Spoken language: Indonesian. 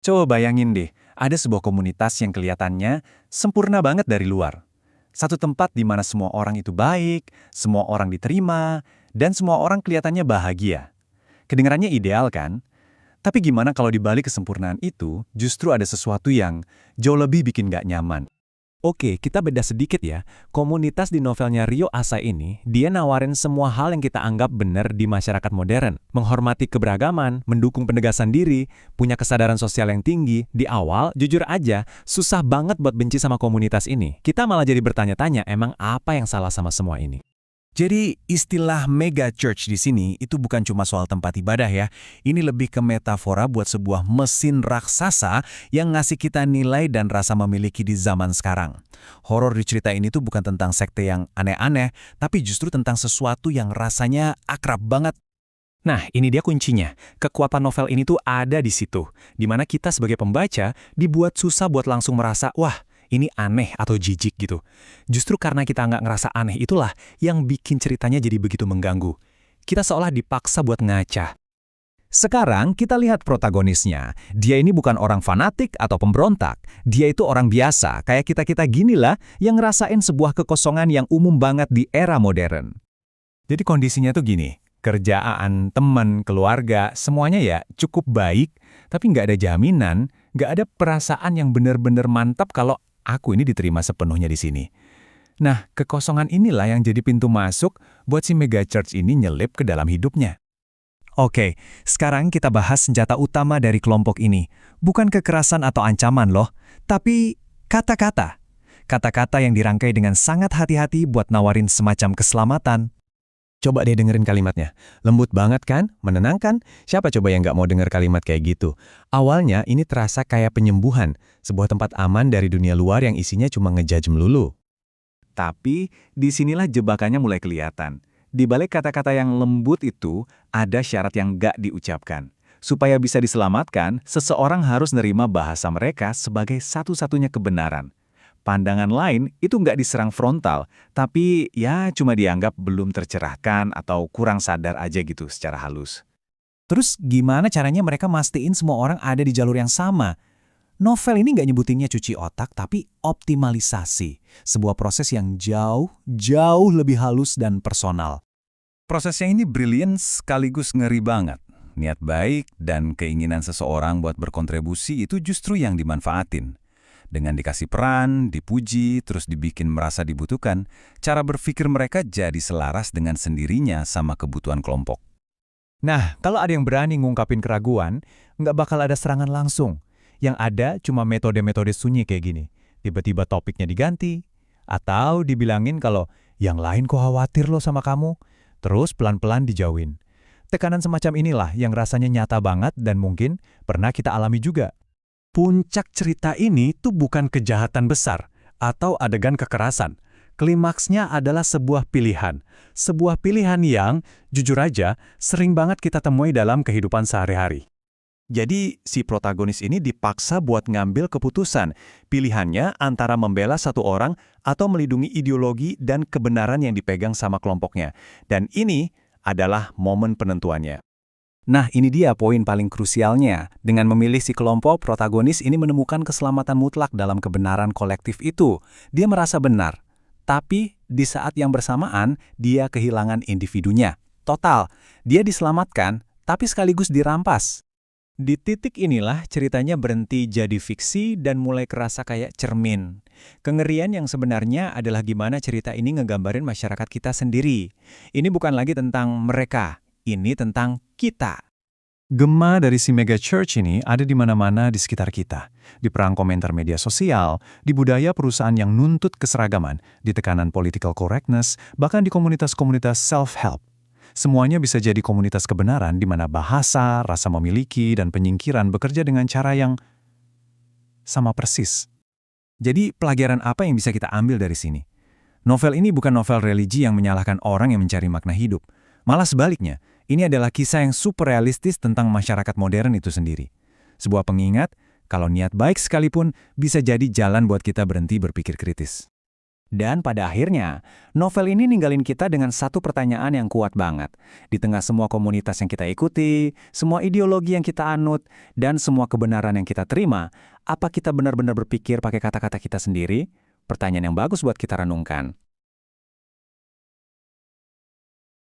Coba bayangin deh, ada sebuah komunitas yang kelihatannya sempurna banget dari luar. Satu tempat di mana semua orang itu baik, semua orang diterima, dan semua orang kelihatannya bahagia. Kedengarannya ideal kan? Tapi gimana kalau di balik kesempurnaan itu justru ada sesuatu yang jauh lebih bikin nggak nyaman? Oke, kita beda sedikit ya. Komunitas di novelnya Rio Asa ini, dia nawarin semua hal yang kita anggap benar di masyarakat modern. Menghormati keberagaman, mendukung penegasan diri, punya kesadaran sosial yang tinggi. Di awal, jujur aja, susah banget buat benci sama komunitas ini. Kita malah jadi bertanya-tanya, emang apa yang salah sama semua ini? Jadi istilah mega church di sini itu bukan cuma soal tempat ibadah ya. Ini lebih ke metafora buat sebuah mesin raksasa yang ngasih kita nilai dan rasa memiliki di zaman sekarang. Horor di cerita ini tuh bukan tentang sekte yang aneh-aneh, tapi justru tentang sesuatu yang rasanya akrab banget. Nah, ini dia kuncinya. Kekuatan novel ini tuh ada di situ. Di mana kita sebagai pembaca dibuat susah buat langsung merasa, wah, ini aneh atau jijik gitu. Justru karena kita nggak ngerasa aneh itulah yang bikin ceritanya jadi begitu mengganggu. Kita seolah dipaksa buat ngaca. Sekarang kita lihat protagonisnya. Dia ini bukan orang fanatik atau pemberontak. Dia itu orang biasa, kayak kita-kita gini lah, yang ngerasain sebuah kekosongan yang umum banget di era modern. Jadi kondisinya tuh gini, kerjaan, teman, keluarga, semuanya ya cukup baik, tapi nggak ada jaminan, nggak ada perasaan yang benar-benar mantap kalau aku ini diterima sepenuhnya di sini. Nah, kekosongan inilah yang jadi pintu masuk buat si mega church ini nyelip ke dalam hidupnya. Oke, sekarang kita bahas senjata utama dari kelompok ini. Bukan kekerasan atau ancaman loh, tapi kata-kata. Kata-kata yang dirangkai dengan sangat hati-hati buat nawarin semacam keselamatan. Coba deh dengerin kalimatnya. Lembut banget kan? Menenangkan? Siapa coba yang nggak mau denger kalimat kayak gitu? Awalnya ini terasa kayak penyembuhan, sebuah tempat aman dari dunia luar yang isinya cuma ngejudge melulu. Tapi disinilah jebakannya mulai kelihatan. Di balik kata-kata yang lembut itu, ada syarat yang nggak diucapkan. Supaya bisa diselamatkan, seseorang harus nerima bahasa mereka sebagai satu-satunya kebenaran. Pandangan lain itu nggak diserang frontal, tapi ya cuma dianggap belum tercerahkan atau kurang sadar aja gitu secara halus. Terus gimana caranya mereka mastiin semua orang ada di jalur yang sama? Novel ini nggak nyebutinnya cuci otak, tapi optimalisasi. Sebuah proses yang jauh lebih halus dan personal. Prosesnya ini brilian sekaligus ngeri banget. Niat baik dan keinginan seseorang buat berkontribusi itu justru yang dimanfaatin. Dengan dikasih peran, dipuji, terus dibikin merasa dibutuhkan, cara berpikir mereka jadi selaras dengan sendirinya sama kebutuhan kelompok. Nah, kalau ada yang berani ngungkapin keraguan, nggak bakal ada serangan langsung. Yang ada cuma metode-metode sunyi kayak gini. Tiba-tiba topiknya diganti, atau dibilangin kalau yang lain kok khawatir loh sama kamu, terus pelan-pelan dijauhin. Tekanan semacam inilah yang rasanya nyata banget dan mungkin pernah kita alami juga. Puncak cerita ini tuh bukan kejahatan besar atau adegan kekerasan. Klimaksnya adalah sebuah pilihan. Sebuah pilihan yang, jujur aja, sering banget kita temui dalam kehidupan sehari-hari. Jadi, si protagonis ini dipaksa buat ngambil keputusan. Pilihannya antara membela satu orang atau melindungi ideologi dan kebenaran yang dipegang sama kelompoknya. Dan ini adalah momen penentuannya. Nah, ini dia poin paling krusialnya. Dengan memilih si kelompok, protagonis ini menemukan keselamatan mutlak dalam kebenaran kolektif itu. Dia merasa benar. Tapi, di saat yang bersamaan, dia kehilangan individunya. Total, dia diselamatkan, tapi sekaligus dirampas. Di titik inilah ceritanya berhenti jadi fiksi dan mulai kerasa kayak cermin. Kengerian yang sebenarnya adalah gimana cerita ini ngegambarin masyarakat kita sendiri. Ini bukan lagi tentang mereka. Ini tentang kita. Gema dari si mega church ini ada di mana-mana di sekitar kita. Di perang komentar media sosial, di budaya perusahaan yang nuntut keseragaman, di tekanan political correctness, bahkan di komunitas-komunitas self-help. Semuanya bisa jadi komunitas kebenaran di mana bahasa, rasa memiliki, dan penyingkiran bekerja dengan cara yang sama persis. Jadi pelajaran apa yang bisa kita ambil dari sini? Novel ini bukan novel religi yang menyalahkan orang yang mencari makna hidup. Malah sebaliknya, ini adalah kisah yang super realistis tentang masyarakat modern itu sendiri. Sebuah pengingat, kalau niat baik sekalipun bisa jadi jalan buat kita berhenti berpikir kritis. Dan pada akhirnya, novel ini ninggalin kita dengan satu pertanyaan yang kuat banget. Di tengah semua komunitas yang kita ikuti, semua ideologi yang kita anut, dan semua kebenaran yang kita terima, apa kita benar-benar berpikir pakai kata-kata kita sendiri? Pertanyaan yang bagus buat kita renungkan.